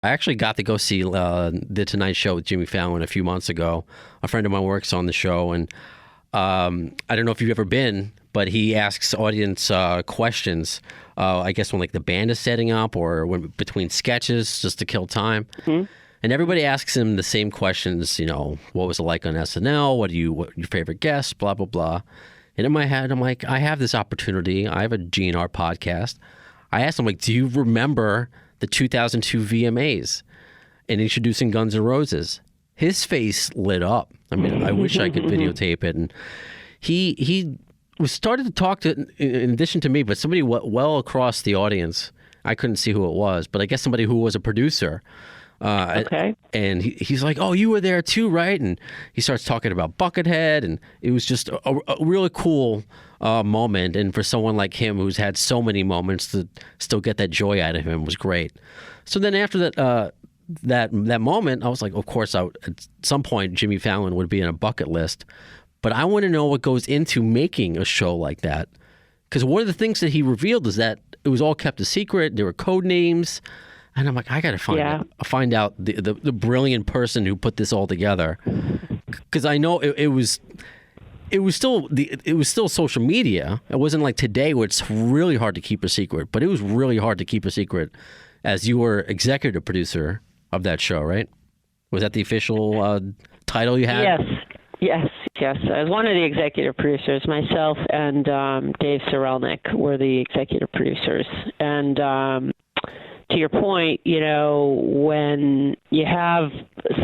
I actually got to go see The Tonight Show with Jimmy Fallon a few months ago. A friend of mine works on the show, and I don't know if you've ever been, but he asks audience questions, I guess when like the band is setting up or when between sketches just to kill time. Mm-hmm. And everybody asks him the same questions, what was it like on SNL? What your favorite guests? Blah, blah, blah. And in my head, I'm like, I have this opportunity. I have a GNR podcast. I asked him, like, do you remember the 2002 VMAs and introducing Guns N' Roses? His face lit up. I mean, I wish I could videotape it. And he was started to talk to, in addition to me, but somebody well across the audience. I couldn't see who it was, but I guess somebody who was a producer. Okay. And he's like, oh, you were there too, right? And he starts talking about Buckethead, and it was just a really cool moment. And for someone like him who's had so many moments, to still get that joy out of him was great. So then after that moment, I was like, of course, at some point, Jimmy Fallon would be on a bucket list. But I want to know what goes into making a show like that. Because one of the things that he revealed is that it was all kept a secret. There were code names. And I'm like, I got to find out the brilliant person who put this all together, because I know it was still social media. It wasn't like today where it's really hard to keep a secret, but it was really hard to keep a secret, as you were executive producer of that show, right? Was that the official title you had? Yes. I was one of the executive producers. Myself and Dave Sorelnik were the executive producers, and. To your point, when you have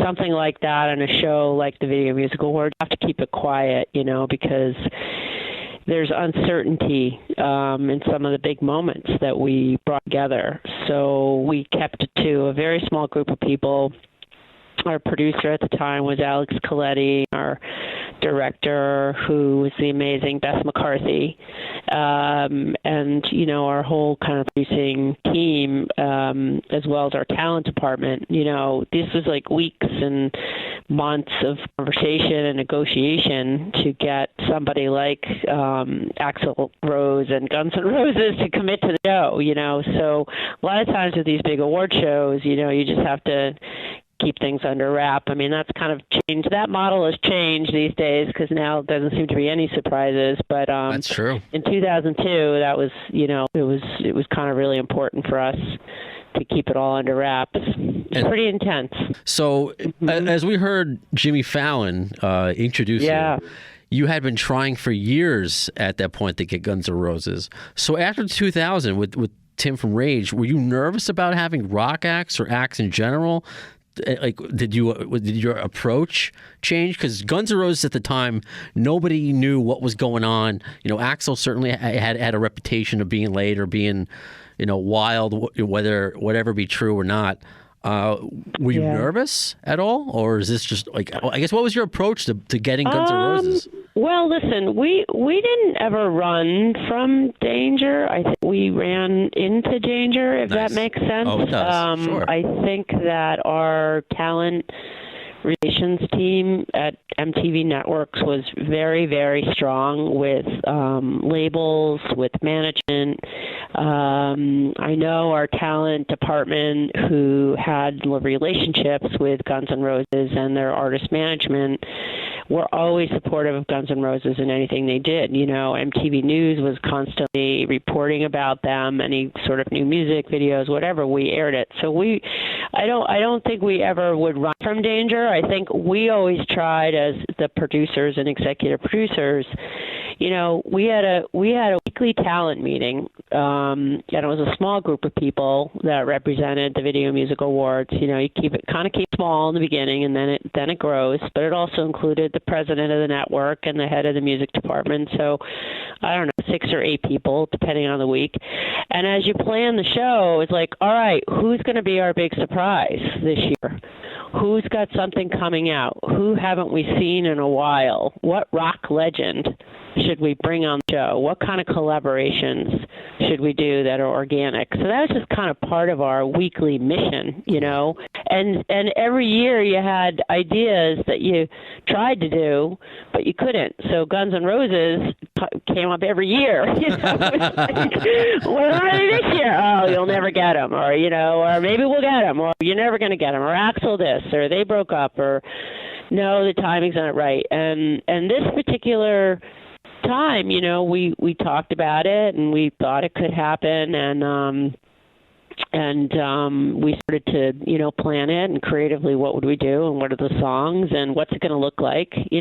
something like that on a show like the Video Music Awards, you have to keep it quiet, because there's uncertainty in some of the big moments that we brought together. So we kept it to a very small group of people. Our producer at the time was Alex Coletti, our director, who was the amazing Beth McCarthy, and, our whole kind of producing team, as well as our talent department. This was like weeks and months of conversation and negotiation to get somebody like Axl Rose and Guns N' Roses to commit to the show, So a lot of times with these big award shows, you just have to keep things under wrap. I mean, that's kind of changed. That model has changed these days because now there doesn't seem to be any surprises. But that's true. In 2002, that was, it was kind of really important for us to keep it all under wraps. It's pretty intense. So as we heard Jimmy Fallon introduce you had been trying for years at that point to get Guns N' Roses. So after 2000 with Tim from Rage, were you nervous about having rock acts or acts in general? Like, did your approach change? Because Guns N' Roses at the time, nobody knew what was going on. Axl certainly had a reputation of being late or being, wild, whatever be true or not. Were you nervous at all, or is this just like? I guess what was your approach to getting Guns N' Roses? Well, listen, we didn't ever run from danger. I think we ran into danger, if that makes sense. Oh, it does. Sure. I think that our talent relations team at MTV Networks was very, very strong with labels, with management. I know our talent department, who had relationships with Guns N' Roses and their artist management, were always supportive of Guns N' Roses in anything they did. MTV News was constantly reporting about them, any sort of new music videos, whatever, we aired it. So I don't think we ever would run from danger. I think we always tried, as the producers and executive producers, we had a weekly talent meeting, and it was a small group of people that represented the Video Music Awards. You keep it small in the beginning, and then it grows. But it also included the president of the network and the head of the music department. So I don't know, 6 or 8 people, depending on the week. And as you plan the show, it's like, all right, who's going to be our big surprise this year? Who's got something coming out? Who haven't we seen in a while? What rock legend should we bring on the show? What kind of collaborations should we do that are organic? So that was just kind of part of our weekly mission, and every year you had ideas that you tried to do, but you couldn't. So Guns N' Roses came up every year. You know, where are they this year? Oh, you'll never get them, or or maybe we'll get them, or you're never going to get them, or Axl this, or they broke up, or no, the timing's not right. And this particular time, we talked about it and we thought it could happen, and we started to plan it and creatively what would we do and what are the songs and what's it going to look like. That's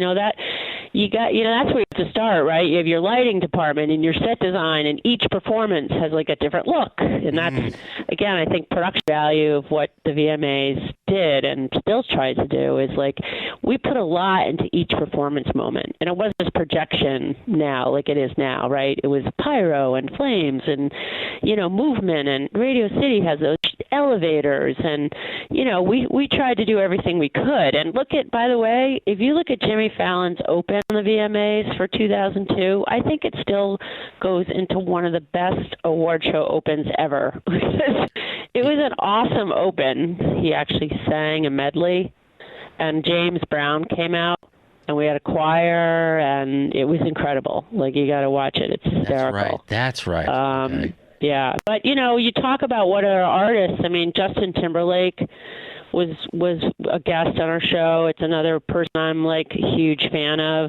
where you have to start, right? You have your lighting department and your set design, and each performance has like a different look. And that's, again, I think production value of what the VMAs did and still tries to do is like we put a lot into each performance moment. And it wasn't just projection now like it is now, right? It was pyro and flames and, movement, and Radio City has those elevators, and we tried to do everything we could. And by the way, if you look at Jimmy Fallon's open on the VMAs for 2002, I think it still goes into one of the best award show opens ever. It was an awesome open. He actually sang a medley, and James Brown came out, and we had a choir, and it was incredible. Like, you got to watch it. It's hysterical. That's right. Okay. Yeah, but you talk about what are artists. I mean, Justin Timberlake was a guest on our show. It's another person I'm like a huge fan of.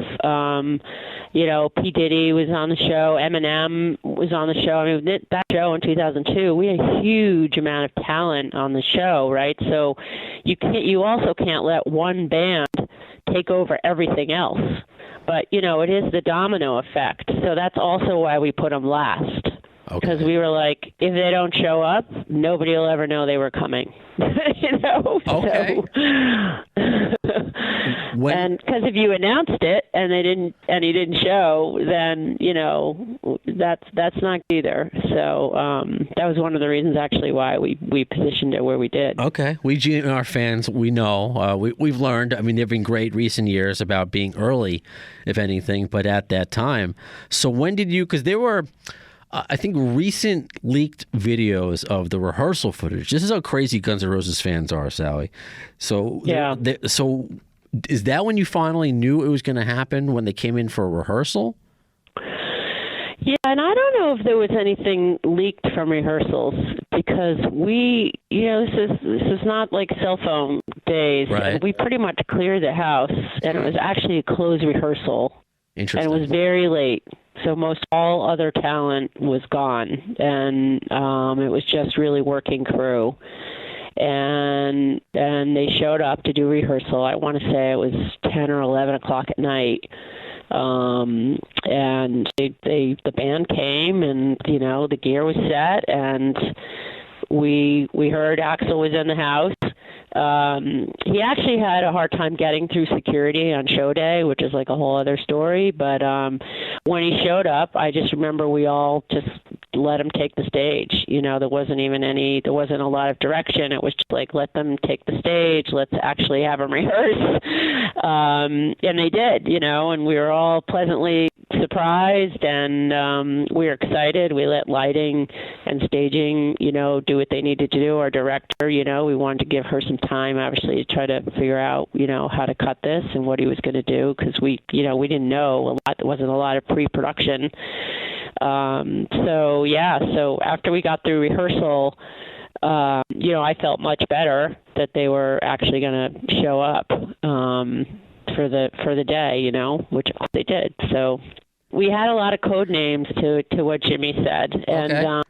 P. Diddy was on the show. Eminem was on the show. I mean, that show in 2002, we had a huge amount of talent on the show, right? So you also can't let one band take over everything else. But it is the domino effect. So that's also why we put them last. Because we were like, if they don't show up, nobody will ever know they were coming. Okay. And because if you announced it and he didn't show, then that's not either. So that was one of the reasons actually why we positioned it where we did. Okay, we GNR fans, we know we've learned. I mean, there've been great recent years about being early, if anything, but at that time. So when did you? Because there were. I think recent leaked videos of the rehearsal footage. This is how crazy Guns N' Roses fans are, Salli. So yeah. So is that when you finally knew it was going to happen, when they came in for a rehearsal? Yeah, and I don't know if there was anything leaked from rehearsals, because this is not like cell phone days. Right. We pretty much cleared the house, and it was actually a closed rehearsal. Interesting. And it was very late. So most all other talent was gone, and it was just really working crew. And they showed up to do rehearsal. I want to say it was 10 or 11 o'clock at night. And the band came, and the gear was set, and we heard Axl was in the house. He actually had a hard time getting through security on show day, which is like a whole other story. But when he showed up, I just remember we all just let him take the stage. There wasn't a lot of direction. It was just like, let them take the stage. Let's actually have them rehearse. And they did, and we were all pleasantly surprised, and we were excited. We let lighting and staging, do what they needed to do. Our director, we wanted to give her some time, obviously, to try to figure out, how to cut this and what he was going to do, because we didn't know a lot. There wasn't a lot of pre-production. So after we got through rehearsal, I felt much better that they were actually going to show up for the day, which they did. So we had a lot of code names to what Jimmy said, and a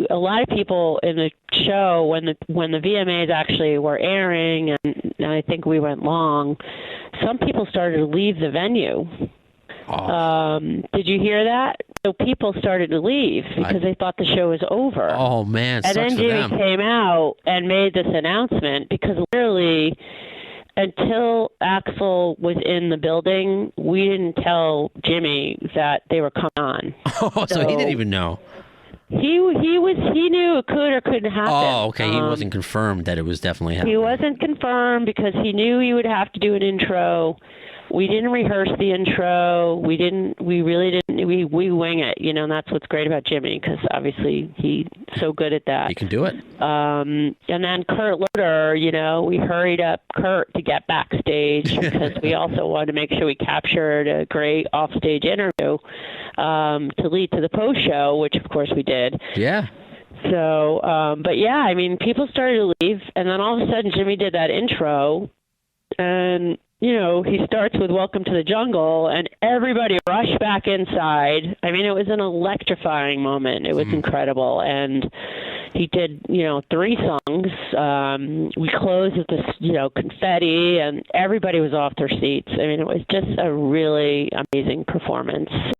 lot of people in the show when the VMAs actually were airing, and I think we went long. Some people started to leave the venue. Oh. Did you hear that? So people started to leave because they thought the show was over. Oh man, and then Jimmy came out and made this announcement, because literally until Axl was in the building, we didn't tell Jimmy that they were coming on. Oh, so he didn't even know. He knew it could or couldn't happen. Oh, okay. He wasn't confirmed that it was definitely happening. He wasn't confirmed because he knew he would have to do an intro. We didn't rehearse the intro. We really didn't. We wing it, and that's what's great about Jimmy, because obviously he's so good at that. He can do it. And then Kurt Loder, we hurried up Kurt to get backstage because we also wanted to make sure we captured a great offstage interview to lead to the post show, which of course we did. Yeah. So, but yeah, I mean, people started to leave, and then all of a sudden Jimmy did that intro, and he starts with "Welcome to the Jungle," and everybody rushed back inside. I mean, it was an electrifying moment. It was incredible. And he did, 3 songs. We closed with this, confetti, and everybody was off their seats. I mean, it was just a really amazing performance.